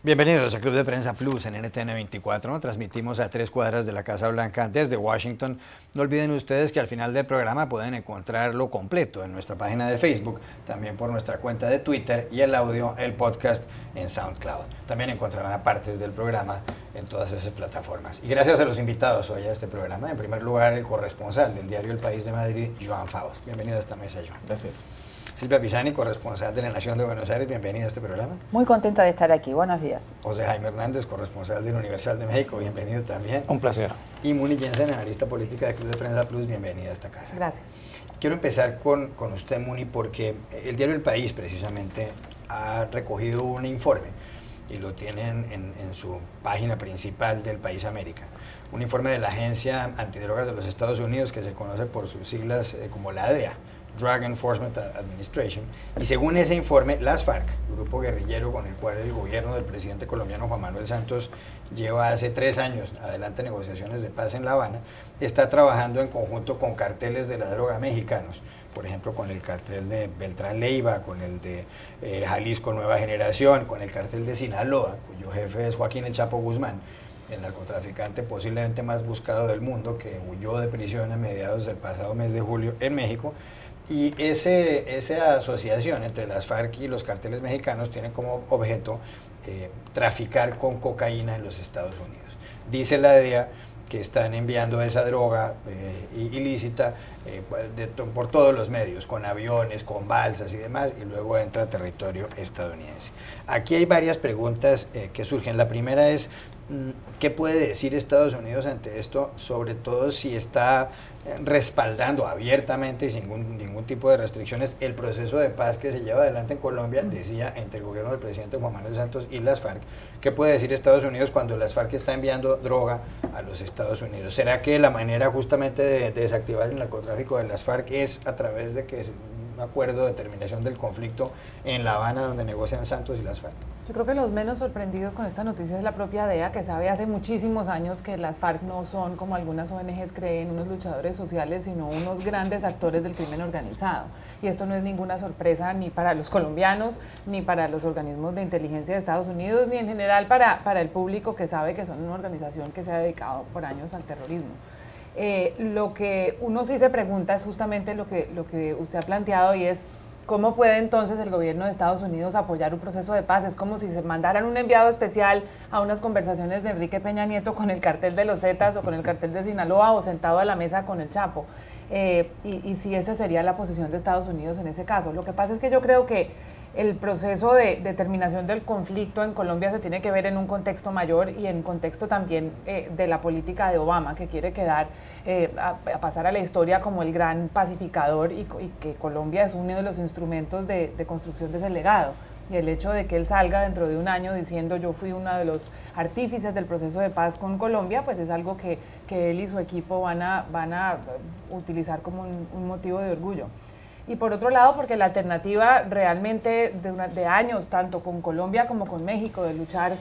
Bienvenidos a Club de Prensa Plus en NTN 24. Transmitimos a 3 cuadras de la Casa Blanca desde Washington. No olviden ustedes que al final del programa pueden encontrarlo completo en nuestra página de Facebook, también por nuestra cuenta de Twitter y el audio, el podcast en SoundCloud. También encontrarán partes del programa en todas esas plataformas. Y gracias a los invitados hoy a este programa. En primer lugar, el corresponsal del diario El País de Madrid, Joan Faust. Bienvenido a esta mesa, Joan. Gracias. Silvia Pisani, corresponsal de La Nación de Buenos Aires, bienvenida a este programa. Muy contenta de estar aquí, buenos días. José Jaime Hernández, corresponsal del Universal de México, bienvenido también. Un placer. Y Muni Jensen, analista política de Club de Prensa Plus, bienvenida a esta casa. Gracias. Quiero empezar con usted, Muni, porque el diario El País precisamente ha recogido un informe y lo tienen en su página principal del País América. Un informe de la Agencia Antidrogas de los Estados Unidos que se conoce por sus siglas como la DEA. Drug Enforcement Administration, y según ese informe, las FARC, grupo guerrillero con el cual el gobierno del presidente colombiano Juan Manuel Santos lleva hace 3 años adelante negociaciones de paz en La Habana, está trabajando en conjunto con carteles de la droga mexicanos, por ejemplo con el cartel de Beltrán Leiva, con el de Jalisco Nueva Generación, con el cartel de Sinaloa, cuyo jefe es Joaquín El Chapo Guzmán, el narcotraficante posiblemente más buscado del mundo, que huyó de prisión a mediados del pasado mes de julio en México. Y esa asociación entre las FARC y los carteles mexicanos tiene como objeto traficar con cocaína en los Estados Unidos. Dice la DEA que están enviando esa droga ilícita por todos los medios, con aviones, con balsas y demás, y luego entra a territorio estadounidense. Aquí hay varias preguntas que surgen. La primera es, ¿qué puede decir Estados Unidos ante esto? Sobre todo si está respaldando abiertamente y sin ningún tipo de restricciones el proceso de paz que se lleva adelante en Colombia, decía, entre el gobierno del presidente Juan Manuel Santos y las FARC. ¿Qué puede decir Estados Unidos cuando las FARC está enviando droga a los Estados Unidos? ¿Será que la manera justamente de desactivar el narcotráfico de las FARC es a través de que un acuerdo de terminación del conflicto en La Habana donde negocian Santos y las FARC? Yo creo que los menos sorprendidos con esta noticia es la propia DEA, que sabe hace muchísimos años que las FARC no son, como algunas ONGs creen, unos luchadores sociales, sino unos grandes actores del crimen organizado. Y esto no es ninguna sorpresa ni para los colombianos, ni para los organismos de inteligencia de Estados Unidos, ni en general para el público que sabe que son una organización que se ha dedicado por años al terrorismo. Lo que uno sí se pregunta es justamente lo que usted ha planteado, y es ¿cómo puede entonces el gobierno de Estados Unidos apoyar un proceso de paz? Es como si se mandaran un enviado especial a unas conversaciones de Enrique Peña Nieto con el cartel de los Zetas o con el cartel de Sinaloa, o sentado a la mesa con el Chapo. Y si esa sería la posición de Estados Unidos en ese caso. Lo que pasa es que yo creo que el proceso de terminación del conflicto en Colombia se tiene que ver en un contexto mayor y en contexto también de la política de Obama, que quiere quedar a pasar a la historia como el gran pacificador, y que Colombia es uno de los instrumentos de construcción de ese legado. Y el hecho de que él salga dentro de un año diciendo yo fui uno de los artífices del proceso de paz con Colombia, pues es algo que él y su equipo van a utilizar como un motivo de orgullo. Y por otro lado, porque la alternativa realmente de años, tanto con Colombia como con México, de luchar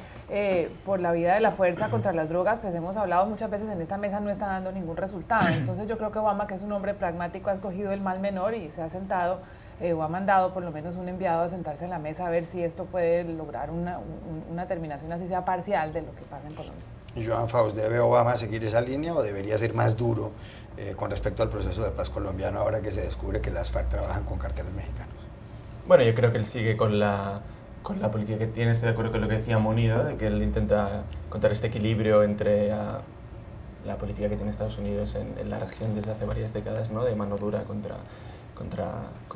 por la vía de la fuerza contra las drogas, pues hemos hablado muchas veces en esta mesa, no está dando ningún resultado. Entonces yo creo que Obama, que es un hombre pragmático, ha escogido el mal menor y se ha sentado, o ha mandado por lo menos un enviado a sentarse en la mesa a ver si esto puede lograr una terminación, así sea parcial, de lo que pasa en Colombia. Joan Faust, ¿debe Obama seguir esa línea o debería ser más duro con respecto al proceso de paz colombiano ahora que se descubre que las FARC trabajan con carteles mexicanos? Bueno, yo creo que él sigue con la política que tiene. Estoy de acuerdo con lo que decía Munido, de que él intenta encontrar este equilibrio entre la política que tiene Estados Unidos en la región desde hace varias décadas, ¿no?, de mano dura contra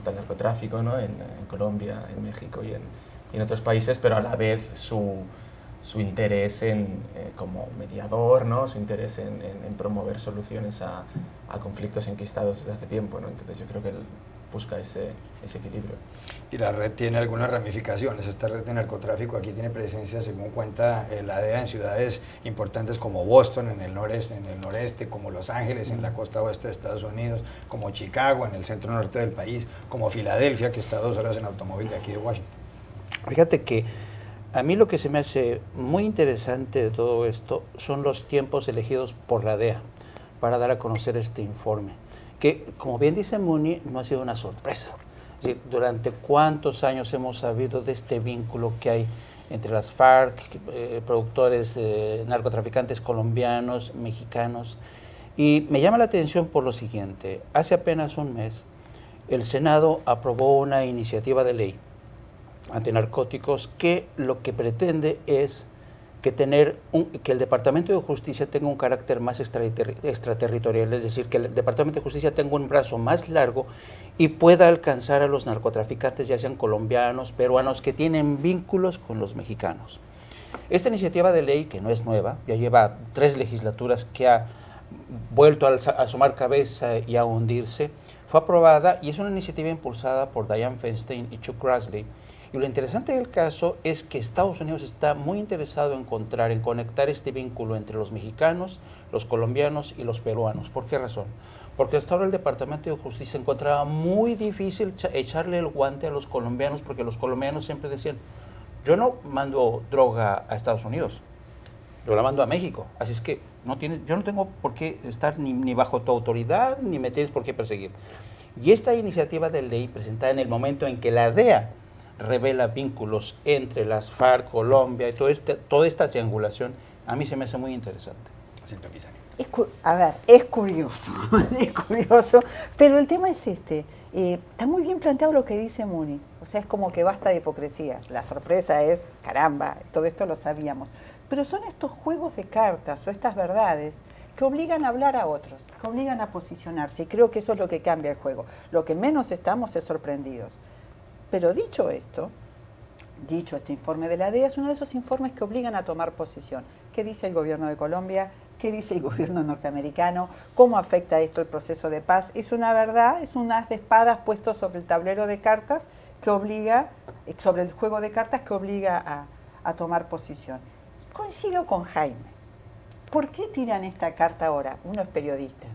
el narcotráfico, ¿no?, en Colombia, en México y en otros países, pero a la vez su interés como mediador, ¿no?, su interés en promover soluciones a conflictos enquistados desde hace tiempo, ¿no? Entonces yo creo que él busca ese equilibrio. Y la red tiene algunas ramificaciones. Esta red de narcotráfico aquí tiene presencia, según cuenta la DEA, en ciudades importantes como Boston, en el noreste, como Los Ángeles, en la costa oeste de Estados Unidos, como Chicago, en el centro norte del país, como Filadelfia, que está a 2 horas en automóvil de aquí de Washington. Fíjate que a mí lo que se me hace muy interesante de todo esto son los tiempos elegidos por la DEA para dar a conocer este informe, que, como bien dice Muni, no ha sido una sorpresa. Es decir, durante cuántos años hemos sabido de este vínculo que hay entre las FARC, productores, narcotraficantes colombianos, mexicanos. Y me llama la atención por lo siguiente: hace apenas un mes el Senado aprobó una iniciativa de ley antinarcóticos que lo que pretende es que el Departamento de Justicia tenga un carácter más extraterritorial, es decir, que el Departamento de Justicia tenga un brazo más largo y pueda alcanzar a los narcotraficantes, ya sean colombianos, peruanos, que tienen vínculos con los mexicanos. Esta iniciativa de ley, que no es nueva, ya lleva 3 legislaturas que ha vuelto a asomar cabeza y a hundirse, fue aprobada y es una iniciativa impulsada por Dianne Feinstein y Chuck Grassley. Y lo interesante del caso es que Estados Unidos está muy interesado en conectar este vínculo entre los mexicanos, los colombianos y los peruanos. ¿Por qué razón? Porque hasta ahora el Departamento de Justicia encontraba muy difícil echarle el guante a los colombianos, porque los colombianos siempre decían: yo no mando droga a Estados Unidos, yo la mando a México, así es que yo no tengo por qué estar ni bajo tu autoridad, ni me tienes por qué perseguir. Y esta iniciativa de ley, presentada en el momento en que la DEA revela vínculos entre las FARC, Colombia y toda esta triangulación, a mí se me hace muy interesante. A ver, es curioso, es curioso, pero el tema es está muy bien planteado lo que dice Muni, o sea, es como que basta de hipocresía. La sorpresa es, caramba, todo esto lo sabíamos, pero son estos juegos de cartas o estas verdades que obligan a hablar a otros, que obligan a posicionarse, y creo que eso es lo que cambia el juego. Lo que menos estamos es sorprendidos. Pero dicho esto, dicho este informe de la DEA, es uno de esos informes que obligan a tomar posición. ¿Qué dice el gobierno de Colombia? ¿Qué dice el gobierno norteamericano? ¿Cómo afecta esto el proceso de paz? Es una verdad, es un as de espadas puesto sobre el tablero de cartas que obliga, sobre el juego de cartas que obliga a tomar posición. Coincido con Jaime. ¿Por qué tiran esta carta ahora? Uno es periodista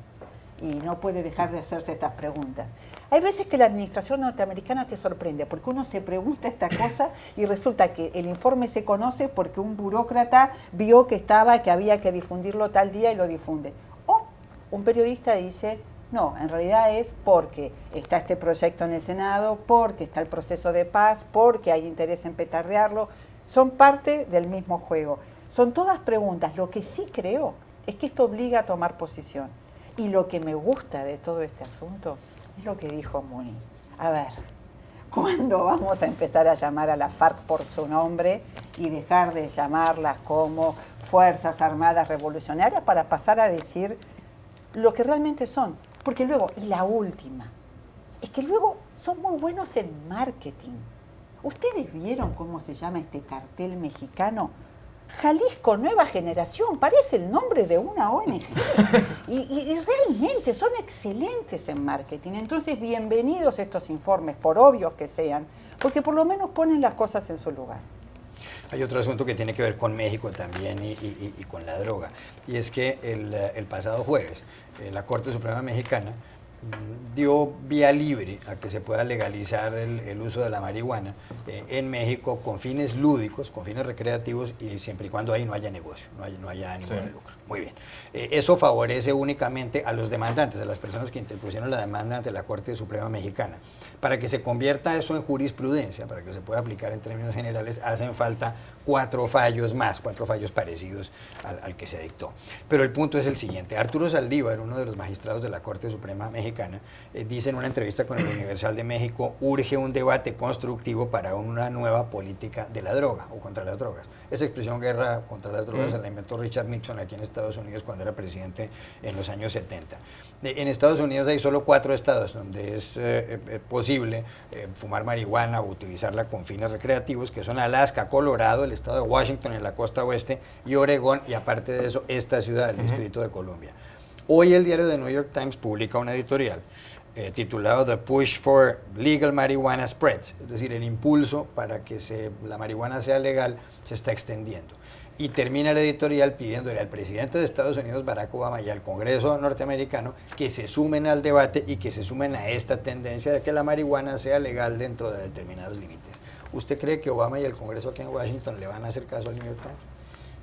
y no puede dejar de hacerse estas preguntas. Hay veces que la administración norteamericana te sorprende, porque uno se pregunta esta cosa y resulta que el informe se conoce porque un burócrata vio que había que difundirlo tal día y lo difunde. O un periodista dice: no, en realidad es porque está este proyecto en el Senado, porque está el proceso de paz, porque hay interés en petardearlo. Son parte del mismo juego. Son todas preguntas. Lo que sí creo es que esto obliga a tomar posición. Y lo que me gusta de todo este asunto es lo que dijo Muni. A ver, ¿cuándo vamos a empezar a llamar a la FARC por su nombre y dejar de llamarlas como Fuerzas Armadas Revolucionarias para pasar a decir lo que realmente son? Porque luego, y la última, es que luego son muy buenos en marketing. ¿Ustedes vieron cómo se llama este cartel mexicano? Jalisco Nueva Generación, parece el nombre de una ONG. Y realmente son excelentes en marketing. Entonces, bienvenidos estos informes, por obvios que sean, porque por lo menos ponen las cosas en su lugar. Hay otro asunto que tiene que ver con México también y con la droga. Y es que el pasado jueves, la Corte Suprema Mexicana dio vía libre a que se pueda legalizar el uso de la marihuana en México con fines lúdicos, con fines recreativos, y siempre y cuando ahí no haya negocio, no haya ánimo de lucro. Muy bien. Eso favorece únicamente a los demandantes, a las personas que interpusieron la demanda ante la Corte Suprema Mexicana. Para que se convierta eso en jurisprudencia, para que se pueda aplicar en términos generales, hacen falta 4 fallos más, 4 fallos parecidos al que se dictó. Pero el punto es el siguiente: Arturo Saldívar, uno de los magistrados de la Corte Suprema Mexicana, dice en una entrevista con el Universal de México: urge un debate constructivo para una nueva política de la droga o contra las drogas. Esa expresión, guerra contra las drogas, la inventó Richard Nixon aquí en Estados Unidos cuando era presidente en los años 70. En Estados Unidos hay solo 4 estados donde es posible fumar marihuana o utilizarla con fines recreativos, que son Alaska, Colorado, el estado de Washington en la costa oeste, y Oregón, y aparte de eso, esta ciudad, el Distrito de Columbia. Hoy el diario The New York Times publica una editorial titulado The Push for Legal Marijuana Spreads, es decir, el impulso para que la marihuana sea legal se está extendiendo. Y termina el editorial pidiéndole al presidente de Estados Unidos, Barack Obama, y al Congreso norteamericano que se sumen al debate y que se sumen a esta tendencia de que la marihuana sea legal dentro de determinados límites. ¿Usted cree que Obama y el Congreso aquí en Washington le van a hacer caso al New York Times?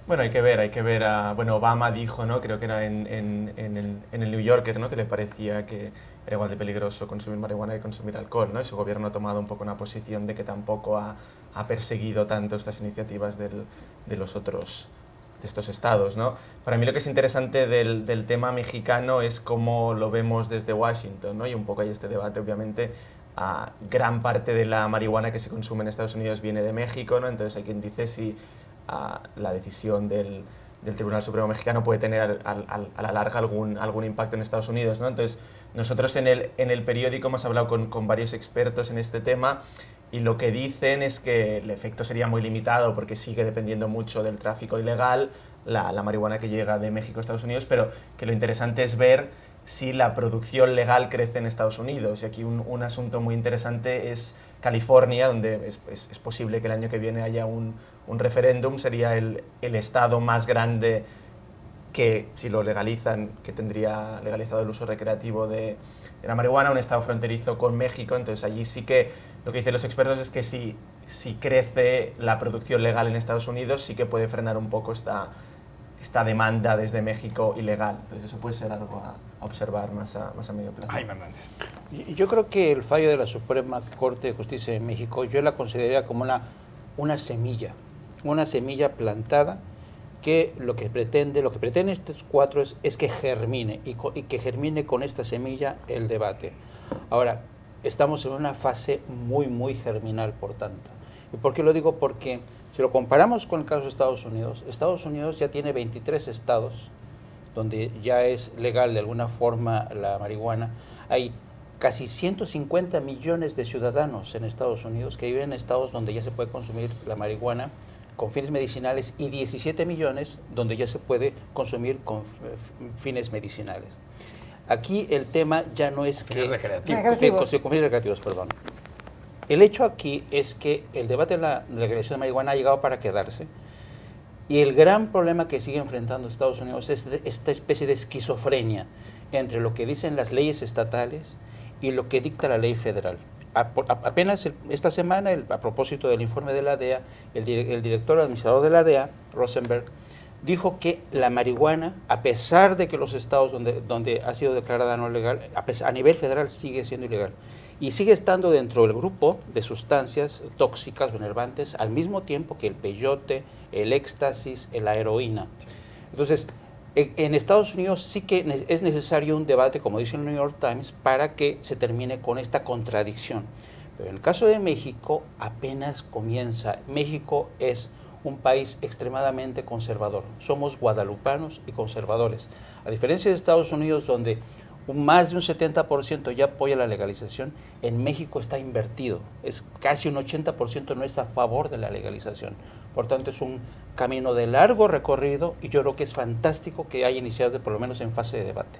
Bueno, hay que ver. Bueno, Obama dijo, ¿no? Creo que era en el New Yorker, ¿no? Que le parecía que era igual de peligroso consumir marihuana que consumir alcohol, ¿no? Y su gobierno ha tomado un poco una posición de que tampoco ha perseguido tanto estas iniciativas de estos estados, ¿no? Para mí lo que es interesante del tema mexicano es cómo lo vemos desde Washington, ¿no? Y un poco hay este debate, obviamente, gran parte de la marihuana que se consume en Estados Unidos viene de México, ¿no? Entonces hay quien dice si la decisión del Tribunal Supremo Mexicano puede tener a la larga algún impacto en Estados Unidos, ¿no? Entonces nosotros en el periódico hemos hablado con varios expertos en este tema y lo que dicen es que el efecto sería muy limitado porque sigue dependiendo mucho del tráfico ilegal, la marihuana que llega de México a Estados Unidos, pero que lo interesante es ver si la producción legal crece en Estados Unidos. Y aquí un asunto muy interesante es California, donde es posible que el año que viene haya un referéndum. Sería el estado más grande que, si lo legalizan, que tendría legalizado el uso recreativo de la marihuana, un estado fronterizo con México. Entonces allí sí que lo que dicen los expertos es que si crece la producción legal en Estados Unidos, sí que puede frenar un poco esta demanda desde México ilegal. Entonces eso puede ser algo a observar más a medio plazo. Jaime Hernández. Yo creo que el fallo de la Suprema Corte de Justicia de México, yo la consideraría como una semilla plantada que lo que pretende estos cuatro es que germine y que germine con esta semilla el debate. Ahora, estamos en una fase muy germinal, por tanto. ¿Y por qué lo digo? Porque si lo comparamos con el caso de Estados Unidos ya tiene 23 estados donde ya es legal de alguna forma la marihuana. Hay casi 150 millones de ciudadanos en Estados Unidos que viven en estados donde ya se puede consumir la marihuana con fines medicinales y 17 millones donde ya se puede consumir con fines medicinales. Aquí el tema ya no es fines recreativos, perdón. El hecho aquí es que el debate de la legalización de marihuana ha llegado para quedarse y el gran problema que sigue enfrentando Estados Unidos es esta especie de esquizofrenia entre lo que dicen las leyes estatales y lo que dicta la ley federal. Apenas esta semana, a propósito del informe de la DEA, el director administrador de la DEA, Rosenberg, dijo que la marihuana, a pesar de que los estados donde ha sido declarada no legal, a nivel federal sigue siendo ilegal. Y sigue estando dentro del grupo de sustancias tóxicas o enervantes al mismo tiempo que el peyote, el éxtasis, la heroína. Entonces, en Estados Unidos sí que es necesario un debate, como dice el New York Times, para que se termine con esta contradicción. Pero en el caso de México apenas comienza. México es un país extremadamente conservador. Somos guadalupanos y conservadores. A diferencia de Estados Unidos, donde más de un 70% ya apoya la legalización, en México está invertido. Es casi un 80% no está a favor de la legalización. Por tanto, es un camino de largo recorrido y yo creo que es fantástico que haya iniciado por lo menos en fase de debate.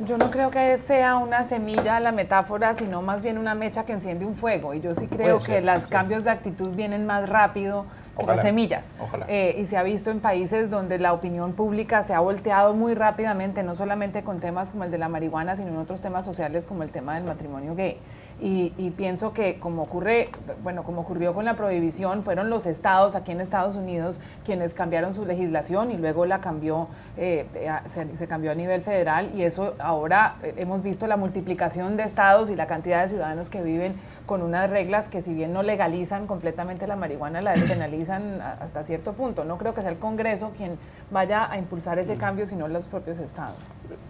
Yo no creo que sea una semilla la metáfora, sino más bien una mecha que enciende un fuego. Y yo sí creo que los cambios de actitud vienen más rápido que las semillas. Y se ha visto en países donde la opinión pública se ha volteado muy rápidamente, no solamente con temas como el de la marihuana, sino en otros temas sociales como el tema del matrimonio gay. Y pienso que como ocurrió con la prohibición, fueron los estados aquí en Estados Unidos quienes cambiaron su legislación y luego la cambió, se cambió a nivel federal, y eso ahora hemos visto la multiplicación de estados y la cantidad de ciudadanos que viven con unas reglas que, si bien no legalizan completamente la marihuana, la despenalizan hasta cierto punto. No creo que sea el Congreso quien vaya a impulsar ese cambio, sino los propios estados.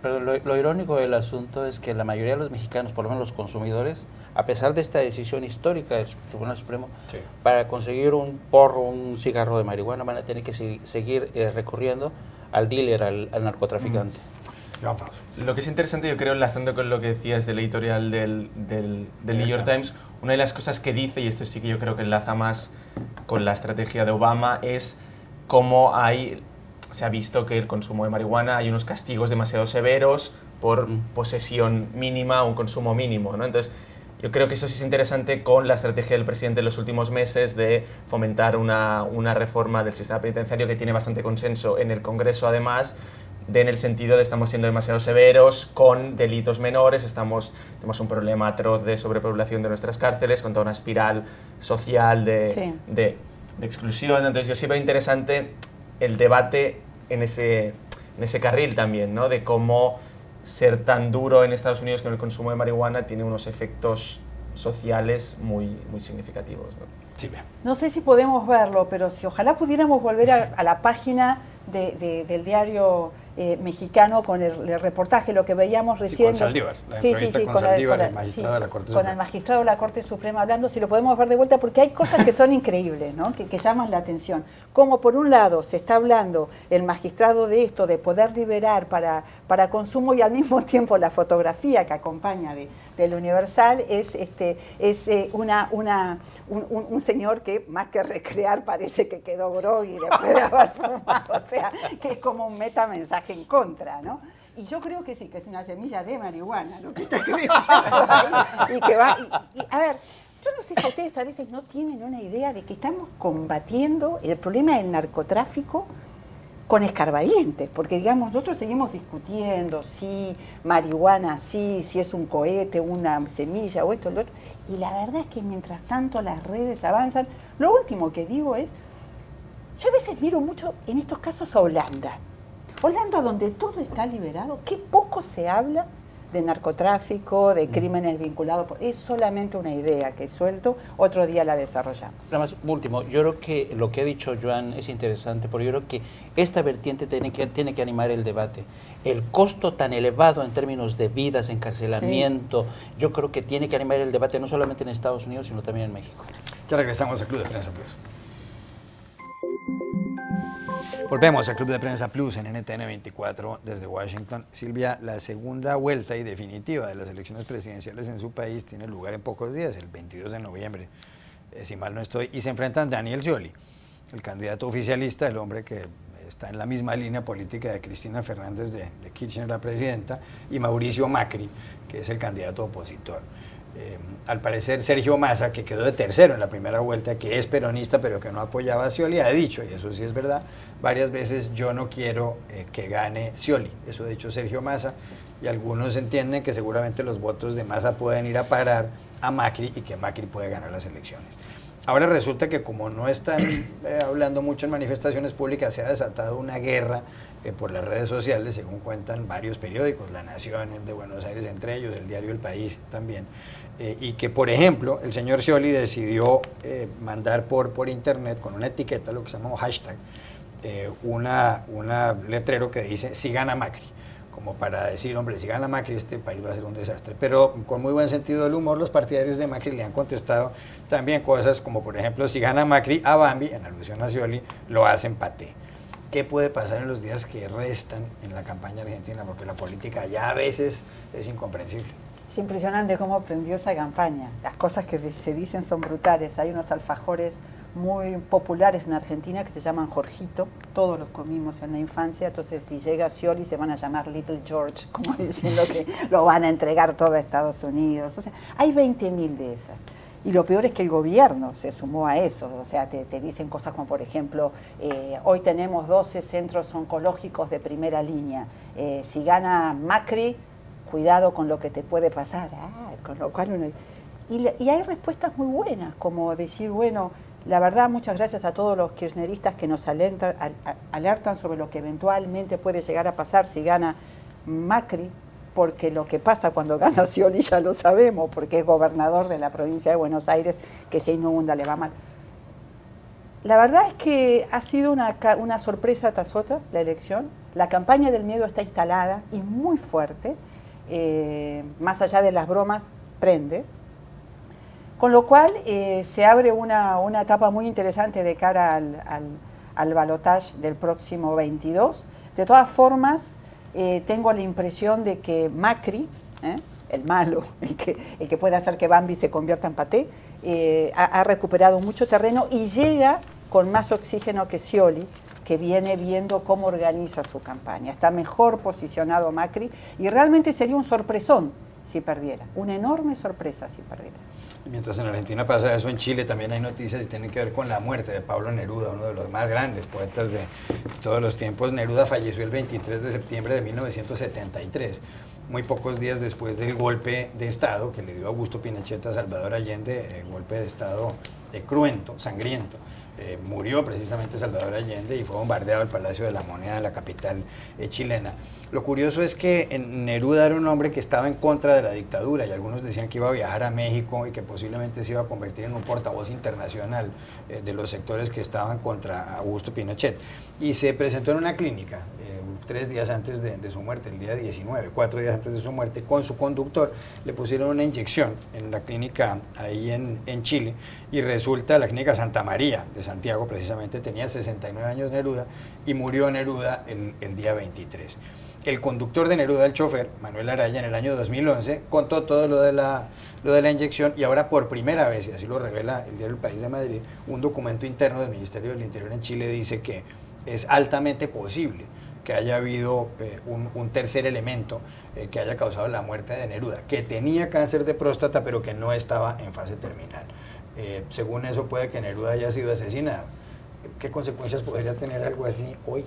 Pero lo irónico del asunto es que la mayoría de los mexicanos, por lo menos los consumidores, a pesar de esta decisión histórica del Tribunal Supremo, para conseguir un porro, un cigarro de marihuana, van a tener que seguir recurriendo al dealer, al narcotraficante. Lo que es interesante, yo creo, enlazando con lo que decías del editorial del New York Times, una de las cosas que dice, y esto sí que yo creo que enlaza más con la estrategia de Obama, es cómo se ha visto que el consumo de marihuana, hay unos castigos demasiado severos por posesión mínima o un consumo mínimo, ¿no? Entonces, yo creo que eso sí es interesante con la estrategia del presidente en los últimos meses de fomentar una reforma del sistema penitenciario que tiene bastante consenso en el Congreso, además, en el sentido de estamos siendo demasiado severos con delitos menores, tenemos un problema atroz de sobrepoblación de nuestras cárceles, con toda una espiral social de exclusión. Entonces yo sí veo interesante el debate en ese carril también, ¿no? De cómo ser tan duro en Estados Unidos con el consumo de marihuana tiene unos efectos sociales muy significativos, ¿no? Sí, bien. No sé si podemos verlo, pero si ojalá pudiéramos volver a la página del diario mexicano con el reportaje, lo que veíamos recién. Con Saldívar, la entrevista con Saldívar, el magistrado de la Corte Suprema. Con el magistrado de la Corte Suprema hablando, si lo podemos ver de vuelta, porque hay cosas que son increíbles, ¿no? que llaman la atención. Como por un lado se está hablando el magistrado de esto, de poder liberar para consumo, y al mismo tiempo la fotografía que acompaña del Universal es un señor que más que recrear parece que quedó grogui después de haber fumado, o sea, que es como un metamensaje en contra, ¿no? Y yo creo que sí, que es una semilla de marihuana lo que está creciendo ahí, y que va, a ver, yo no sé si ustedes a veces no tienen una idea de que estamos combatiendo el problema del narcotráfico con escarbadientes, porque digamos, nosotros seguimos discutiendo si marihuana sí, si es un cohete, una semilla o esto, lo otro, y la verdad es que mientras tanto las redes avanzan, lo último que digo es, yo a veces miro mucho en estos casos a Holanda, donde todo está liberado, qué poco se habla de narcotráfico, de crímenes vinculados, es solamente una idea que suelto, otro día la desarrollamos. Nada más, último, yo creo que lo que ha dicho Joan es interesante, porque yo creo que esta vertiente tiene que animar el debate. El costo tan elevado en términos de vidas, encarcelamiento, yo creo que tiene que animar el debate no solamente en Estados Unidos, sino también en México. Ya regresamos al Club de Prensa Plus. Volvemos al Club de Prensa Plus en NTN 24 desde Washington. Silvia, la segunda vuelta y definitiva de las elecciones presidenciales en su país tiene lugar en pocos días, el 22 de noviembre, si mal no estoy, y se enfrentan Daniel Scioli, el candidato oficialista, el hombre que está en la misma línea política de Cristina Fernández de Kirchner, la presidenta, y Mauricio Macri, que es el candidato opositor. Al parecer Sergio Massa, que quedó de tercero en la primera vuelta, que es peronista pero que no apoyaba a Scioli, ha dicho, y eso sí es verdad, varias veces: yo no quiero que gane Scioli. Eso ha dicho Sergio Massa, y algunos entienden que seguramente los votos de Massa pueden ir a parar a Macri y que Macri puede ganar las elecciones. Ahora resulta que como no están hablando mucho en manifestaciones públicas, se ha desatado una guerra por las redes sociales, según cuentan varios periódicos, La Nación, el de Buenos Aires entre ellos, el diario El País también, y que, por ejemplo, el señor Scioli decidió mandar por internet con una etiqueta, lo que se llama un hashtag, una letrero que dice: si gana Macri, como para decir, hombre, si gana Macri este país va a ser un desastre. Pero con muy buen sentido del humor, los partidarios de Macri le han contestado también cosas como, por ejemplo, si gana Macri, a Bambi, en alusión a Scioli, lo hacen paté. ¿Qué puede pasar en los días que restan en la campaña argentina? Porque la política ya a veces es incomprensible. Es impresionante cómo aprendió esa campaña. Las cosas que se dicen son brutales. Hay unos alfajores muy populares en Argentina que se llaman Jorgito, todos los comimos en la infancia, entonces si llega Scioli se van a llamar Little George, como diciendo que lo van a entregar todo a Estados Unidos. O sea, hay 20.000 de esas. Y lo peor es que el gobierno se sumó a eso, o sea, te dicen cosas como, por ejemplo, hoy tenemos 12 centros oncológicos de primera línea, si gana Macri, cuidado con lo que te puede pasar. Con lo cual uno... y hay respuestas muy buenas, como decir, bueno, la verdad, muchas gracias a todos los kirchneristas que nos alertan sobre lo que eventualmente puede llegar a pasar si gana Macri, porque lo que pasa cuando gana Scioli ya lo sabemos, porque es gobernador de la provincia de Buenos Aires, que si inunda le va mal. La verdad es que ha sido una sorpresa tras otra la elección. La campaña del miedo está instalada y muy fuerte, más allá de las bromas, prende. Con lo cual se abre una etapa muy interesante de cara al balotaje del próximo 22. De todas formas, tengo la impresión de que Macri, el malo, el que puede hacer que Bambi se convierta en paté, ha recuperado mucho terreno y llega con más oxígeno que Scioli, que viene viendo cómo organiza su campaña. Está mejor posicionado Macri y realmente sería un sorpresón si perdiera, una enorme sorpresa si perdiera. Y mientras en Argentina pasa eso, en Chile también hay noticias y tienen que ver con la muerte de Pablo Neruda, uno de los más grandes poetas de todos los tiempos. Neruda falleció el 23 de septiembre de 1973, muy pocos días después del golpe de Estado que le dio Augusto Pinochet a Salvador Allende, el golpe de Estado cruento, sangriento. Murió precisamente Salvador Allende y fue bombardeado el Palacio de la Moneda de la capital chilena. Lo curioso es que Neruda era un hombre que estaba en contra de la dictadura y algunos decían que iba a viajar a México y que posiblemente se iba a convertir en un portavoz internacional de los sectores que estaban contra Augusto Pinochet. Y se presentó en una clínica 3 días antes de su muerte, el día 19, 4 días antes de su muerte, con su conductor. Le pusieron una inyección en la clínica ahí en Chile y resulta, la clínica Santa María de Santiago precisamente, tenía 69 años Neruda y murió Neruda el día 23. El conductor de Neruda, el chofer, Manuel Araya, en el año 2011 contó todo lo de la inyección y ahora por primera vez, y así lo revela el diario El País de Madrid, un documento interno del Ministerio del Interior en Chile dice que es altamente posible que haya habido un tercer elemento que haya causado la muerte de Neruda, que tenía cáncer de próstata pero que no estaba en fase terminal. Según eso puede que Neruda haya sido asesinado. ¿Qué consecuencias podría tener algo así hoy?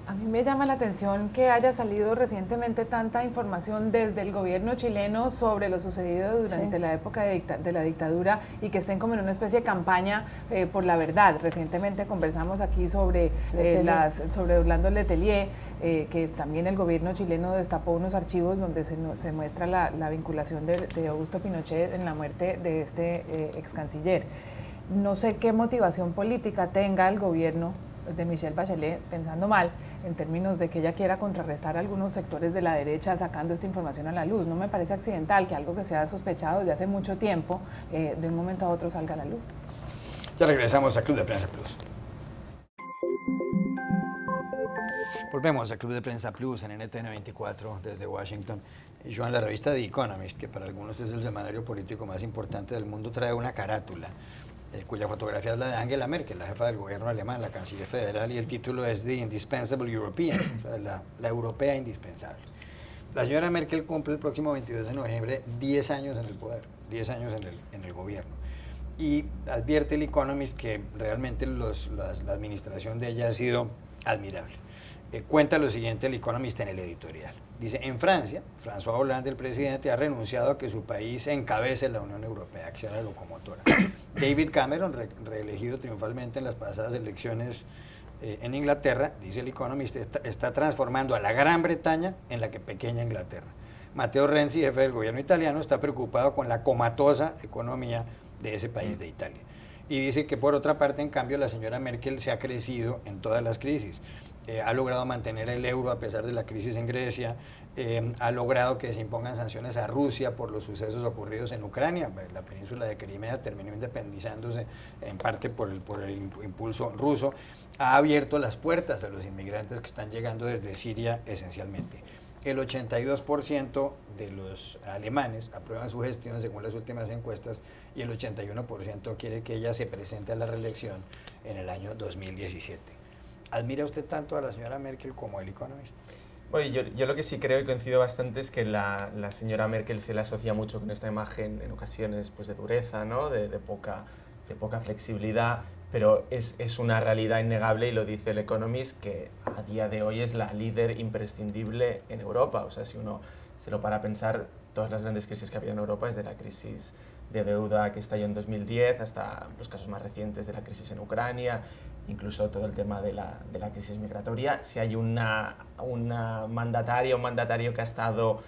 A mí me llama la atención que haya salido recientemente tanta información desde el gobierno chileno sobre lo sucedido durante la época de la dictadura y que estén como en una especie de campaña por la verdad. Recientemente conversamos aquí sobre Orlando Letelier, que también el gobierno chileno destapó unos archivos donde se muestra la vinculación de Augusto Pinochet en la muerte de este ex canciller. No sé qué motivación política tenga el gobierno de Michelle Bachelet, pensando mal, en términos de que ella quiera contrarrestar a algunos sectores de la derecha sacando esta información a la luz. No me parece accidental que algo que se ha sospechado desde hace mucho tiempo, de un momento a otro salga a la luz. Ya regresamos a Club de Prensa Plus. Volvemos a Club de Prensa Plus en NTN 24 desde Washington. Y Joan, la revista The Economist, que para algunos es el semanario político más importante del mundo, trae una carátula cuya fotografía es la de Angela Merkel, la jefa del gobierno alemán, la canciller federal, y el título es The Indispensable European, o sea, la europea indispensable. La señora Merkel cumple el próximo 22 de noviembre 10 años en el poder, 10 años en el gobierno. Y advierte el Economist que realmente la administración de ella ha sido admirable. Cuenta lo siguiente el Economist en el editorial. Dice, en Francia, François Hollande, el presidente, ha renunciado a que su país encabece la Unión Europea, que sea la locomotora. David Cameron, reelegido triunfalmente en las pasadas elecciones en Inglaterra, dice el Economist, está transformando a la Gran Bretaña en la que pequeña Inglaterra. Matteo Renzi, jefe del gobierno italiano, está preocupado con la comatosa economía de ese país de Italia. Y dice que por otra parte, en cambio, la señora Merkel se ha crecido en todas las crisis. Ha logrado mantener el euro a pesar de la crisis en Grecia, ha logrado que se impongan sanciones a Rusia por los sucesos ocurridos en Ucrania. La península de Crimea terminó independizándose en parte por el impulso ruso. Ha abierto las puertas a los inmigrantes que están llegando desde Siria esencialmente. El 82% de los alemanes aprueban su gestión según las últimas encuestas y el 81% quiere que ella se presente a la reelección en el año 2017. ¿Admira usted tanto a la señora Merkel como el Economist? Oye, yo lo que sí creo y coincido bastante es que la señora Merkel se le asocia mucho con esta imagen en ocasiones pues, de dureza, ¿no? de poca flexibilidad, pero es una realidad innegable y lo dice el Economist que a día de hoy es la líder imprescindible en Europa. O sea, si uno se lo para a pensar, todas las grandes crisis que ha habido en Europa, desde la crisis de deuda que estalló en 2010 hasta los casos más recientes de la crisis en Ucrania, incluso todo el tema de la crisis migratoria. Si hay una mandataria, un mandatario que ha estado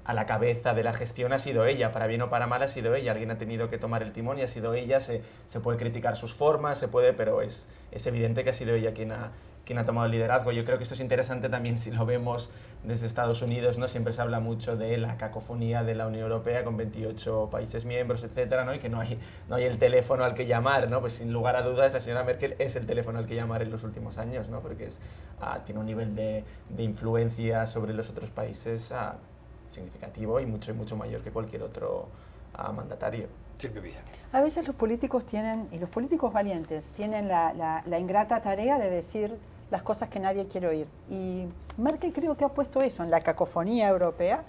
a la cabeza de la gestión, ha sido ella, para bien o para mal ha sido ella, alguien ha tenido que tomar el timón y ha sido ella. Se puede criticar sus formas, pero es evidente que ha sido ella quien ha tomado el liderazgo. Yo creo que esto es interesante también si lo vemos desde Estados Unidos, ¿no? Siempre se habla mucho de la cacofonía de la Unión Europea con 28 países miembros, etcétera, ¿no? Y que no hay el teléfono al que llamar, ¿no? Pues sin lugar a dudas la señora Merkel es el teléfono al que llamar en los últimos años, ¿no? Porque tiene un nivel de influencia sobre los otros países significativo y mucho mayor que cualquier otro mandatario. A veces los políticos y los políticos valientes, tienen la ingrata tarea de decir las cosas que nadie quiere oír. Y Merkel creo que ha puesto eso en la cacofonía europea.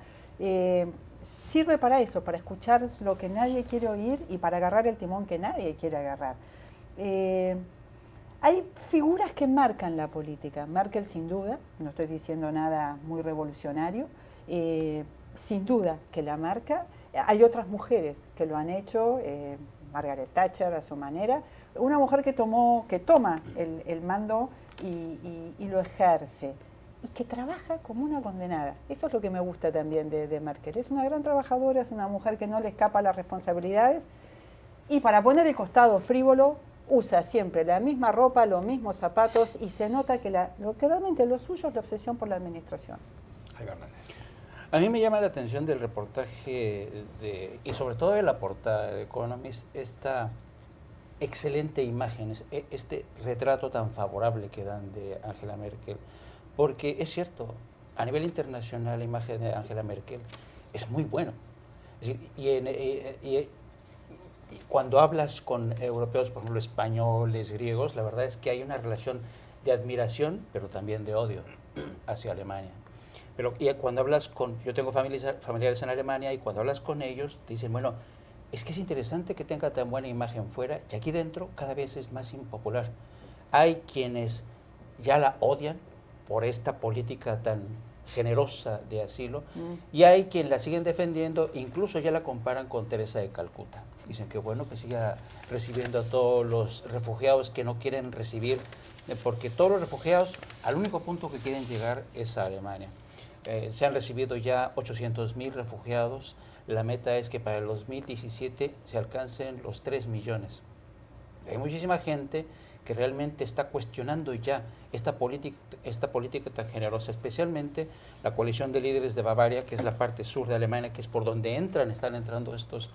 Sirve para eso, para escuchar lo que nadie quiere oír y para agarrar el timón que nadie quiere agarrar. Hay figuras que marcan la política. Merkel sin duda, no estoy diciendo nada muy revolucionario, sin duda que la marca. Hay otras mujeres que lo han hecho, Margaret Thatcher a su manera, una mujer que toma el mando y lo ejerce, y que trabaja como una condenada. Eso es lo que me gusta también de Merkel. Es una gran trabajadora, es una mujer que no le escapa a las responsabilidades, y para poner el costado frívolo, usa siempre la misma ropa, los mismos zapatos, y se nota que lo que realmente lo suyo es la obsesión por la administración. A mí me llama la atención del reportaje y sobre todo de la portada de Economist, esta excelente imagen, este retrato tan favorable que dan de Angela Merkel, porque es cierto, a nivel internacional la imagen de Angela Merkel es muy bueno. Es decir, y cuando hablas con europeos, por ejemplo españoles, griegos, la verdad es que hay una relación de admiración, pero también de odio hacia Alemania. Y cuando hablas yo tengo familiares en Alemania, y cuando hablas con ellos, te dicen, bueno, es que es interesante que tenga tan buena imagen fuera, y aquí dentro cada vez es más impopular. Hay quienes ya la odian por esta política tan generosa de asilo, y hay quien la siguen defendiendo, incluso ya la comparan con Teresa de Calcuta. Dicen que bueno que siga recibiendo a todos los refugiados que no quieren recibir, porque todos los refugiados al único punto que quieren llegar es a Alemania. Se han recibido ya 800,000 refugiados. La meta es que para el 2017 se alcancen los 3 millones. Hay muchísima gente que realmente está cuestionando ya esta política tan generosa, especialmente la coalición de líderes de Bavaria, que es la parte sur de Alemania, que es por donde están entrando estos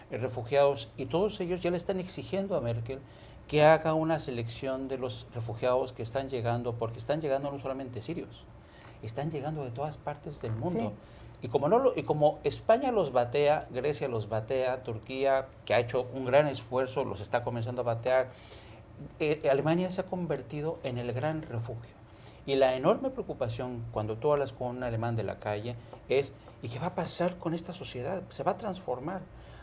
refugiados, y todos ellos ya le están exigiendo a Merkel que haga una selección de los refugiados que están llegando, porque están llegando no solamente sirios, están llegando de todas partes del mundo. Sí. Y como España los batea, Grecia los batea, Turquía, que ha hecho un gran esfuerzo, los está comenzando a batear, Alemania se ha convertido en el gran refugio. Y la enorme preocupación cuando tú hablas con un alemán de la calle es, ¿y qué va a pasar con esta sociedad? Se va a transformar.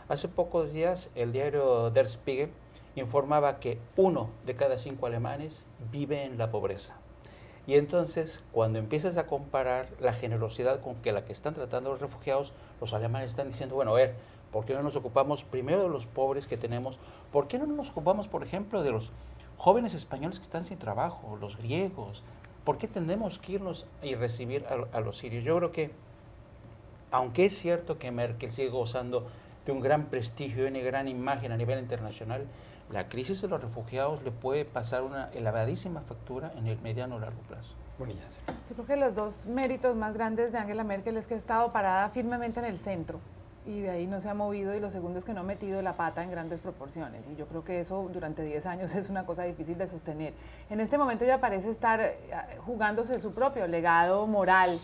Hace pocos días el diario Der Spiegel informaba que 1 de cada 5 alemanes vive en la pobreza. Y entonces, cuando empiezas a comparar la generosidad con la que están tratando los refugiados, los alemanes están diciendo, bueno, a ver, ¿por qué no nos ocupamos primero de los pobres que tenemos? ¿Por qué no nos ocupamos, por ejemplo, de los jóvenes españoles que están sin trabajo, los griegos? ¿Por qué tenemos que irnos y recibir a los sirios? Yo creo que, aunque es cierto que Merkel sigue gozando de un gran prestigio y una gran imagen a nivel internacional, la crisis de los refugiados le puede pasar una elevadísima factura en el mediano o largo plazo. Yo creo que los dos méritos más grandes de Angela Merkel es que ha estado parada firmemente en el centro y de ahí no se ha movido, y lo segundo es que no ha metido la pata en grandes proporciones, y yo creo que eso durante 10 años es una cosa difícil de sostener. En este momento ella parece estar jugándose su propio legado moral,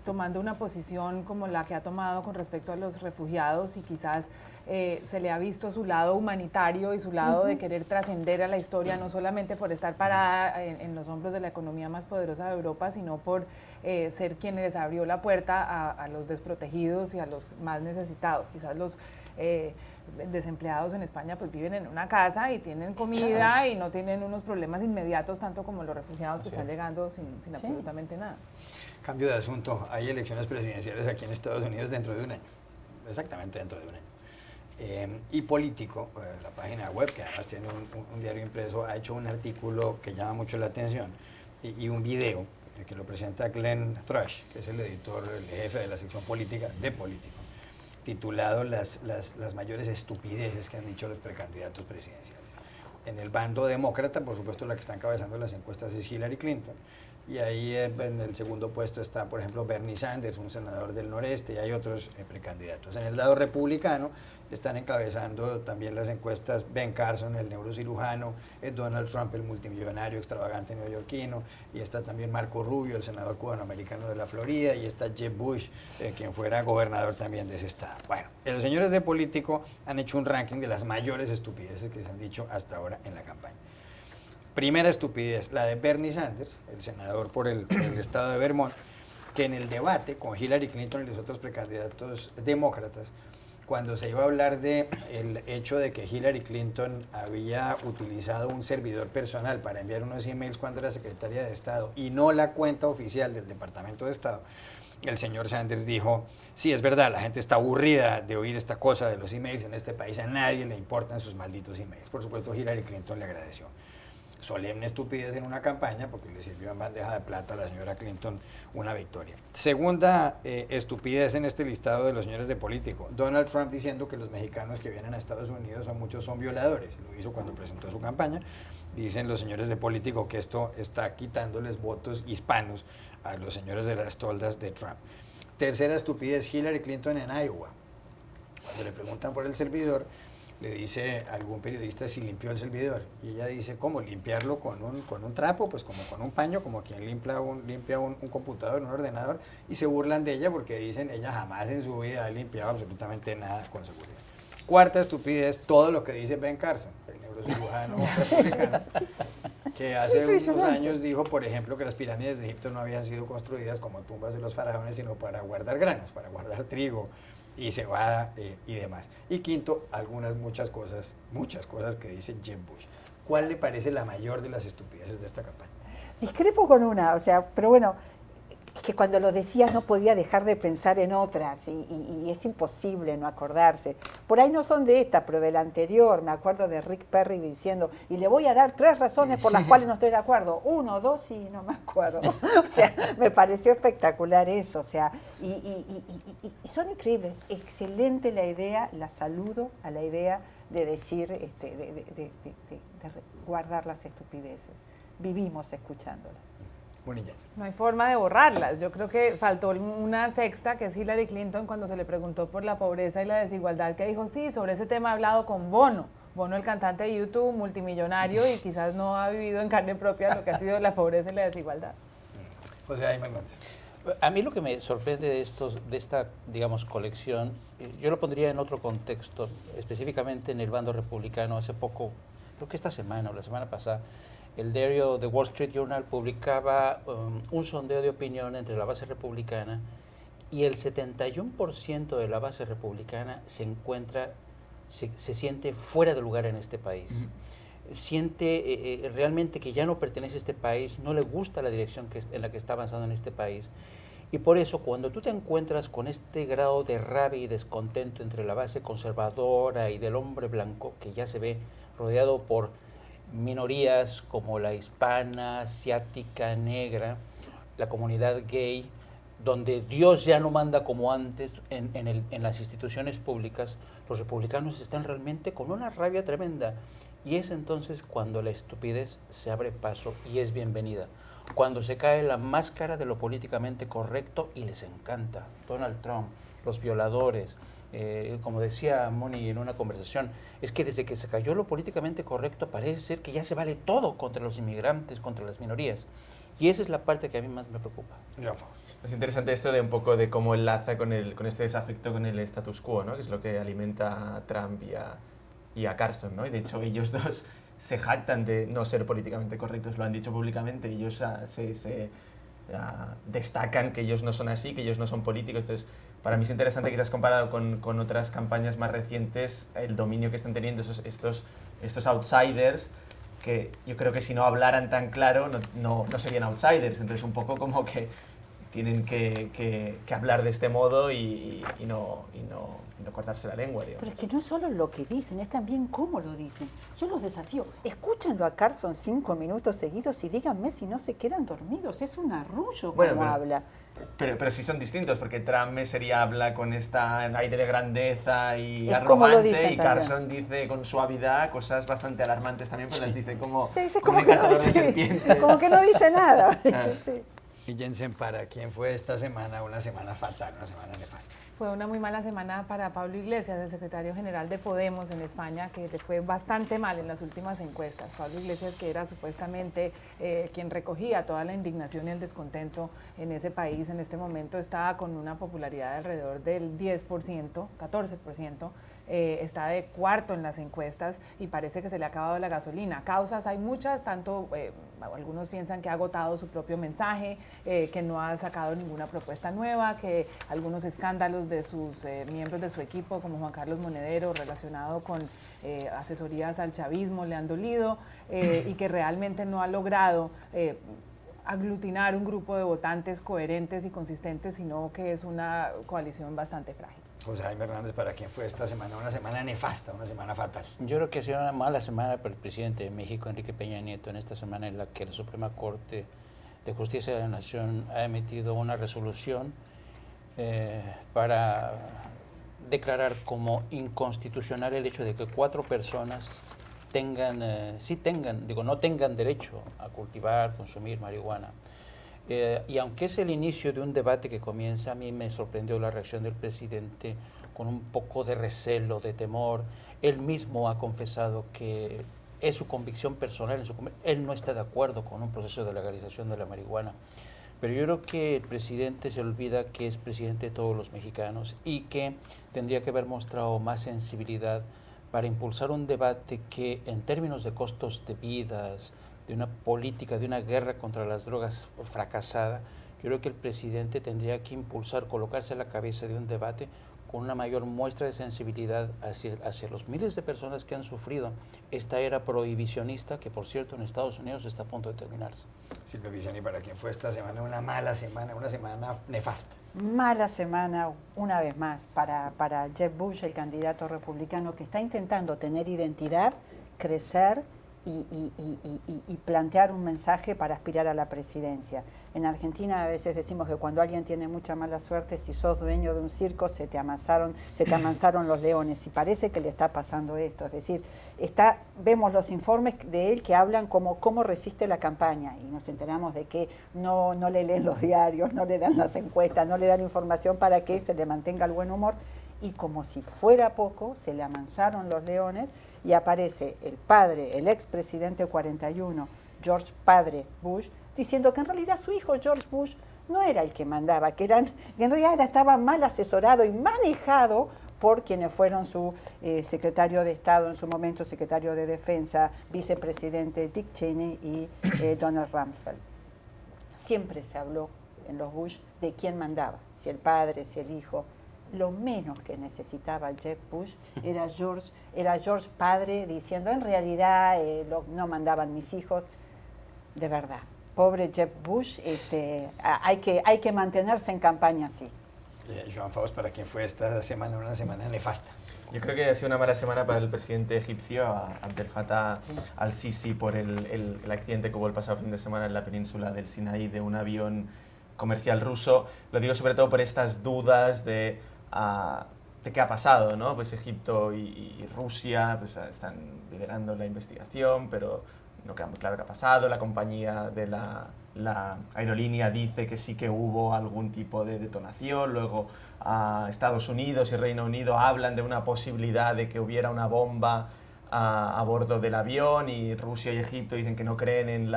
tomando una posición como la que ha tomado con respecto a los refugiados, y quizás se le ha visto su lado humanitario y su lado de querer trascender a la historia, no solamente por estar parada en los hombros de la economía más poderosa de Europa, sino por ser quien les abrió la puerta a los desprotegidos y a los más necesitados. Quizás los desempleados en España pues viven en una casa y tienen comida y no tienen unos problemas inmediatos tanto como los refugiados que están llegando sin absolutamente nada. Cambio de asunto, hay elecciones presidenciales aquí en Estados Unidos dentro de un año, exactamente dentro de un año. Y Político, la página web, que además tiene un diario impreso, ha hecho un artículo que llama mucho la atención y un video que lo presenta Glenn Thrush, que es el editor, el jefe de la sección política de Político, titulado las mayores estupideces que han dicho los precandidatos presidenciales. En el bando demócrata, por supuesto, la que está encabezando las encuestas es Hillary Clinton, y ahí en el segundo puesto está, por ejemplo, Bernie Sanders, un senador del noreste, y hay otros precandidatos. En el lado republicano están encabezando también las encuestas Ben Carson, el neurocirujano, Donald Trump, el multimillonario extravagante neoyorquino, y está también Marco Rubio, el senador cubanoamericano de la Florida, y está Jeb Bush, quien fuera gobernador también de ese estado. Bueno, los señores de Político han hecho un ranking de las mayores estupideces que se han dicho hasta ahora en la campaña. Primera estupidez, la de Bernie Sanders, el senador por el estado de Vermont, que en el debate con Hillary Clinton y los otros precandidatos demócratas, cuando se iba a hablar de el hecho de que Hillary Clinton había utilizado un servidor personal para enviar unos emails cuando era secretaria de Estado y no la cuenta oficial del Departamento de Estado, el señor Sanders dijo, sí, es verdad, la gente está aburrida de oír esta cosa de los emails, en este país a nadie le importan sus malditos emails. Por supuesto, Hillary Clinton le agradeció. Solemne estupidez en una campaña, porque le sirvió en bandeja de plata a la señora Clinton una victoria. Segunda estupidez en este listado de los señores de político, Donald Trump diciendo que los mexicanos que vienen a Estados Unidos muchos son violadores. Lo hizo cuando presentó su campaña. Dicen los señores de político que esto está quitándoles votos hispanos a los señores de las toldas de Trump. Tercera estupidez, Hillary Clinton en Iowa. Cuando le preguntan por el servidor, le dice a algún periodista si limpió el servidor. Y ella dice, ¿cómo? ¿Limpiarlo con un trapo? Pues como con un paño, como quien limpia un computador, un ordenador. Y se burlan de ella porque dicen, ella jamás en su vida ha limpiado absolutamente nada con seguridad. Cuarta estupidez, todo lo que dice Ben Carson, el neurocirujano republicano, que hace unos años dijo, por ejemplo, que las pirámides de Egipto no habían sido construidas como tumbas de los faraones, sino para guardar granos, para guardar trigo y cebada y demás. Y quinto, muchas cosas que dice Jeb Bush. ¿Cuál le parece la mayor de las estupideces de esta campaña? Discrepo con una, o sea, pero bueno, que cuando lo decías no podía dejar de pensar en otras y es imposible no acordarse. Por ahí no son de esta, pero de la anterior. Me acuerdo de Rick Perry diciendo, y le voy a dar 3 razones por las cuales no estoy de acuerdo. 1, 2 y no me acuerdo. O sea, me pareció espectacular eso. O sea, y son increíbles. Excelente la idea, la saludo a la idea de decir, de guardar las estupideces. Vivimos escuchándolas. No hay forma de borrarlas. Yo creo que faltó una sexta, que es Hillary Clinton, cuando se le preguntó por la pobreza y la desigualdad, que dijo, sí, sobre ese tema he hablado con Bono. Bono, el cantante de YouTube, multimillonario, y quizás no ha vivido en carne propia lo que ha sido la pobreza y la desigualdad. José Jaime Hernández. A mí lo que me sorprende de esta, digamos, colección, yo lo pondría en otro contexto, específicamente en el bando republicano. Hace poco, creo que esta semana o la semana pasada, el diario The Wall Street Journal publicaba un sondeo de opinión entre la base republicana y el 71% de la base republicana se siente fuera de lugar en este país. Siente realmente que ya no pertenece a este país, no le gusta la dirección en la que está avanzando en este país. Y por eso, cuando tú te encuentras con este grado de rabia y descontento entre la base conservadora y del hombre blanco, que ya se ve rodeado por minorías como la hispana, asiática, negra, la comunidad gay, donde Dios ya no manda como antes en las instituciones públicas, los republicanos están realmente con una rabia tremenda. Y es entonces cuando la estupidez se abre paso y es bienvenida. Cuando se cae la máscara de lo políticamente correcto y les encanta. Donald Trump, los violadores, como decía Moni en una conversación, es que desde que se cayó lo políticamente correcto parece ser que ya se vale todo contra los inmigrantes, contra las minorías. Y esa es la parte que a mí más me preocupa. Es interesante esto de un poco de cómo enlaza con este desafecto con el status quo, ¿no? Que es lo que alimenta a Trump y a Carson, ¿no? Y de hecho ellos dos se jactan de no ser políticamente correctos, lo han dicho públicamente, ellos destacan que ellos no son así, que ellos no son políticos. Entonces, para mí es interesante que te has comparado con otras campañas más recientes, el dominio que están teniendo estos outsiders, que yo creo que si no hablaran tan claro no serían outsiders. Entonces, un poco como que tienen que hablar de este modo y no cortarse la lengua, digamos. Pero es que no es solo lo que dicen, es también cómo lo dicen. Yo los desafío, escúchenlo a Carson 5 minutos seguidos y díganme si no se quedan dormidos. Es un arrullo como habla. Pero sí son distintos, porque Trump habla con aire de grandeza y es arrogante, y Carson dice con suavidad cosas bastante alarmantes también, pues las dice como como que no dice, serpientes. Como que no dice nada. Sí. Y Jensen, ¿para quién fue esta semana una semana fatal, una semana nefasta? Fue una muy mala semana para Pablo Iglesias, el secretario general de Podemos en España, que le fue bastante mal en las últimas encuestas. Pablo Iglesias, que era supuestamente quien recogía toda la indignación y el descontento en ese país, en este momento estaba con una popularidad de alrededor del 10%, 14%. Está de cuarto en las encuestas y parece que se le ha acabado la gasolina. Causas hay muchas, tanto algunos piensan que ha agotado su propio mensaje, que no ha sacado ninguna propuesta nueva, que algunos escándalos de sus miembros de su equipo, como Juan Carlos Monedero, relacionado con asesorías al chavismo, le han dolido, y que realmente no ha logrado aglutinar un grupo de votantes coherentes y consistentes, sino que es una coalición bastante frágil. José Jaime Hernández, ¿para quién fue esta semana? Una semana nefasta, una semana fatal. Yo creo que ha sido una mala semana para el presidente de México, Enrique Peña Nieto, en esta semana en la que la Suprema Corte de Justicia de la Nación ha emitido una resolución para declarar como inconstitucional el hecho de que 4 personas no tengan derecho a cultivar, consumir marihuana. Y aunque es el inicio de un debate que comienza, a mí me sorprendió la reacción del presidente con un poco de recelo, de temor. Él mismo ha confesado que es su convicción personal, él no está de acuerdo con un proceso de legalización de la marihuana. Pero yo creo que el presidente se olvida que es presidente de todos los mexicanos y que tendría que haber mostrado más sensibilidad para impulsar un debate que en términos de costos de vidas, de una política, de una guerra contra las drogas fracasada, yo creo que el presidente tendría que impulsar, colocarse a la cabeza de un debate con una mayor muestra de sensibilidad hacia los miles de personas que han sufrido esta era prohibicionista, que por cierto en Estados Unidos está a punto de terminarse. Silvia Viceni, ¿para quién fue esta semana? Una mala semana, una semana nefasta. Mala semana, una vez más, para Jeb Bush, el candidato republicano que está intentando tener identidad, crecer y plantear un mensaje para aspirar a la presidencia. En Argentina a veces decimos que cuando alguien tiene mucha mala suerte, si sos dueño de un circo, se te amansaron los leones, y parece que le está pasando esto. Es decir, vemos los informes de él que hablan como cómo resiste la campaña, y nos enteramos de que no le leen los diarios, no le dan las encuestas, no le dan información para que se le mantenga el buen humor, y como si fuera poco, se le amansaron los leones, y aparece el padre, el expresidente 41, George Padre Bush, diciendo que en realidad su hijo George Bush no era el que mandaba, que en realidad estaba mal asesorado y manejado por quienes fueron su secretario de Estado en su momento, secretario de Defensa, vicepresidente Dick Cheney y Donald Rumsfeld. Siempre se habló en los Bush de quién mandaba, si el padre, si el hijo. Lo menos que necesitaba Jeb Bush era George padre diciendo, en realidad no mandaban mis hijos. De verdad, pobre Jeb Bush, hay que mantenerse en campaña así. Joan Faust, ¿para quién fue esta semana una semana nefasta? Yo creo que ha sido una mala semana para el presidente egipcio, Abdel Fattah al-Sisi, por el accidente que hubo el pasado fin de semana en la península del Sinaí de un avión comercial ruso. Lo digo sobre todo por estas dudas de qué ha pasado, ¿no? Pues Egipto y Rusia pues, están liderando la investigación, pero no queda muy claro qué ha pasado. La compañía de la aerolínea dice que sí que hubo algún tipo de detonación. Luego Estados Unidos y Reino Unido hablan de una posibilidad de que hubiera una bomba a bordo del avión, y Rusia y Egipto dicen que no creen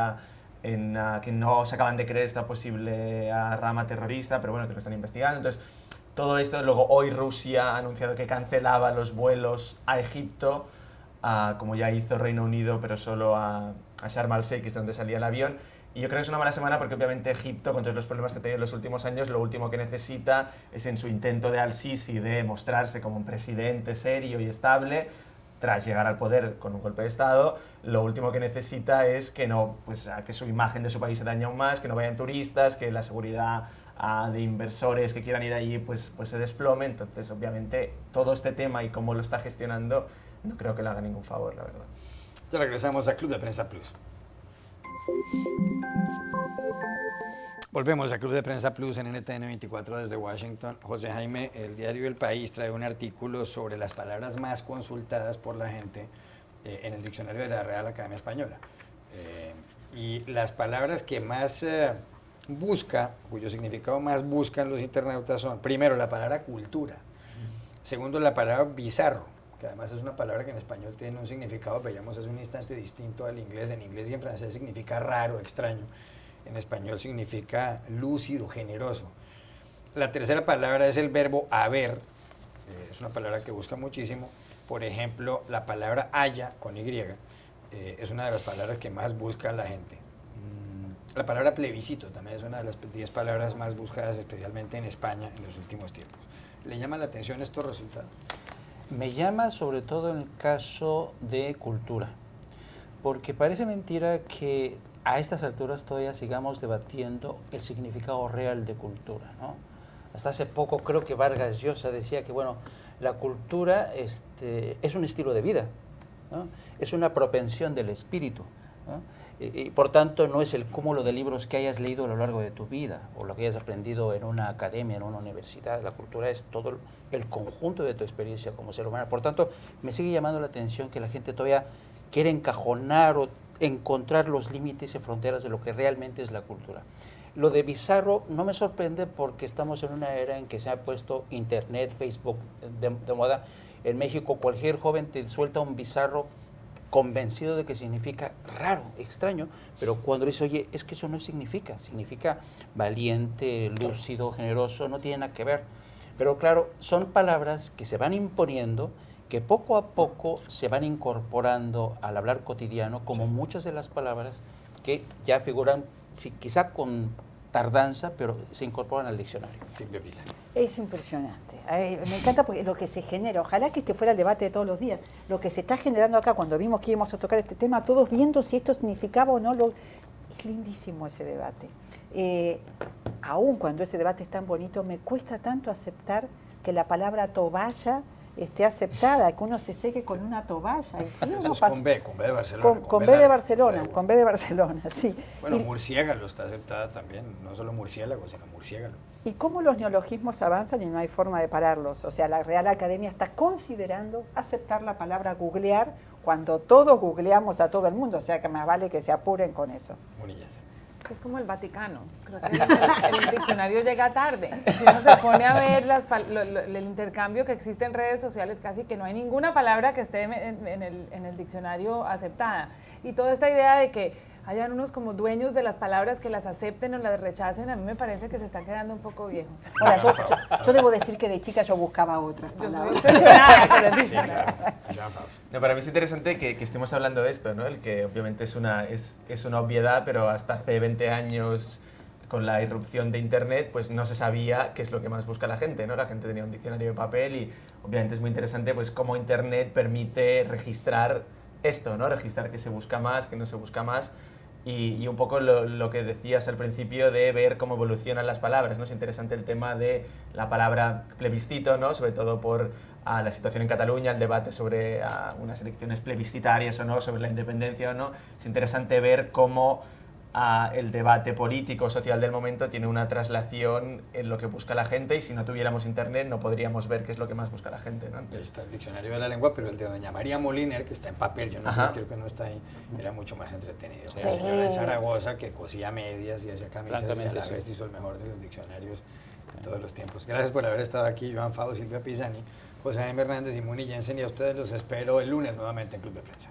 que no se acaban de creer esta posible rama terrorista, pero bueno, que lo están investigando. Entonces, todo esto, luego hoy Rusia ha anunciado que cancelaba los vuelos a Egipto, como ya hizo Reino Unido, pero solo a Sharm el-Sheikh, que es donde salía el avión. Y yo creo que es una mala semana porque obviamente Egipto, con todos los problemas que ha tenido en los últimos años, lo último que necesita es, en su intento de al-Sisi de mostrarse como un presidente serio y estable, tras llegar al poder con un golpe de Estado, lo último que necesita es que que su imagen de su país se dañe aún más, que no vayan turistas, que la seguridad de inversores que quieran ir allí pues se desplome. Entonces, obviamente, todo este tema y cómo lo está gestionando, no creo que le haga ningún favor, la verdad. Ya regresamos a Club de Prensa Plus. Volvemos a Club de Prensa Plus en NTN 24 desde Washington. José Jaime, el diario El País trae un artículo sobre las palabras más consultadas por la gente en el diccionario de la Real Academia Española. Y las palabras que más cuyo significado más buscan los internautas son, primero, la palabra cultura, segundo, la palabra bizarro, que además es una palabra que en español tiene un significado, veíamos hace un instante, distinto al inglés. En inglés y en francés significa raro, extraño. En español significa lúcido, generoso. La tercera palabra es el verbo haber, es una palabra que busca muchísimo. Por ejemplo, la palabra haya, con Y, es una de las palabras que más busca la gente. La palabra plebiscito también es una de las 10 palabras más buscadas, especialmente en España en los últimos tiempos. ¿Le llama la atención estos resultados? Me llama sobre todo en el caso de cultura, porque parece mentira que a estas alturas todavía sigamos debatiendo el significado real de cultura, ¿no? Hasta hace poco creo que Vargas Llosa decía que, bueno, la cultura es un estilo de vida, ¿no? Es una propensión del espíritu, ¿no? Y por tanto no es el cúmulo de libros que hayas leído a lo largo de tu vida o lo que hayas aprendido en una academia, en una universidad. La cultura es todo el conjunto de tu experiencia como ser humano. Por tanto, me sigue llamando la atención que la gente todavía quiere encajonar o encontrar los límites y fronteras de lo que realmente es la cultura. Lo de bizarro no me sorprende porque estamos en una era en que se ha puesto internet, Facebook de moda. En México cualquier joven te suelta un bizarro convencido de que significa raro, extraño, pero cuando dice, oye, es que eso no significa valiente, lúcido, generoso, no tiene nada que ver. Pero claro, son palabras que se van imponiendo, que poco a poco se van incorporando al hablar cotidiano, como muchas de las palabras que ya figuran, sí, quizá con tardanza, pero se incorporan al diccionario. Silvia Pisani. Es impresionante. Me encanta porque lo que se genera, ojalá que este fuera el debate de todos los días, lo que se está generando acá cuando vimos que íbamos a tocar este tema, todos viendo si esto significaba o no, es lindísimo ese debate. Aún cuando ese debate es tan bonito, me cuesta tanto aceptar que la palabra toalla esté aceptada, que uno se seque con una toalla. Y sí, eso es con B de Barcelona. Con B de Barcelona, con B de Barcelona, sí. Bueno, murciélago está aceptada también, no solo murciélago, sino murciélago. Y cómo los neologismos avanzan y no hay forma de pararlos. O sea, la Real Academia está considerando aceptar la palabra googlear cuando todos googleamos a todo el mundo. O sea, que más vale que se apuren con eso. Munillas. Es como el Vaticano. Creo que el diccionario llega tarde. Si uno se pone a ver el intercambio que existe en redes sociales, casi que no hay ninguna palabra que esté en el diccionario aceptada. Y toda esta idea de que hayan unos como dueños de las palabras que las acepten o las rechacen, a mí me parece que se está quedando un poco viejo. Ahora, yo debo decir que de chica yo buscaba otras palabras. Yo soy obsesionada con el diccionario. No, para mí es interesante que estemos hablando de esto, ¿no? El que obviamente es una obviedad, pero hasta hace 20 años, con la irrupción de Internet, pues no se sabía qué es lo que más busca la gente, ¿no? La gente tenía un diccionario de papel y obviamente es muy interesante pues cómo Internet permite registrar esto, ¿no? Registrar qué se busca más, qué no se busca más. Y un poco lo que decías al principio de ver cómo evolucionan las palabras, ¿no? Es interesante el tema de la palabra plebiscito, ¿no? Sobre todo por la situación en Cataluña, el debate sobre unas elecciones plebiscitarias o no, sobre la independencia o no. Es interesante ver cómo el debate político social del momento tiene una traslación en lo que busca la gente, y si no tuviéramos internet no podríamos ver qué es lo que más busca la gente, ¿no? Entonces, está el diccionario de la lengua, pero el de doña María Moliner, que está en papel, yo no sé, creo que no está ahí, era mucho más entretenido. Sí. La señora de Zaragoza, que cosía medias y hacía camisas, y a la vez hizo el mejor de los diccionarios de todos los tiempos. Gracias por haber estado aquí, Joan Fado, Silvia Pisani, José M. Hernández y Muni Jensen, y a ustedes los espero el lunes nuevamente en Club de Prensa.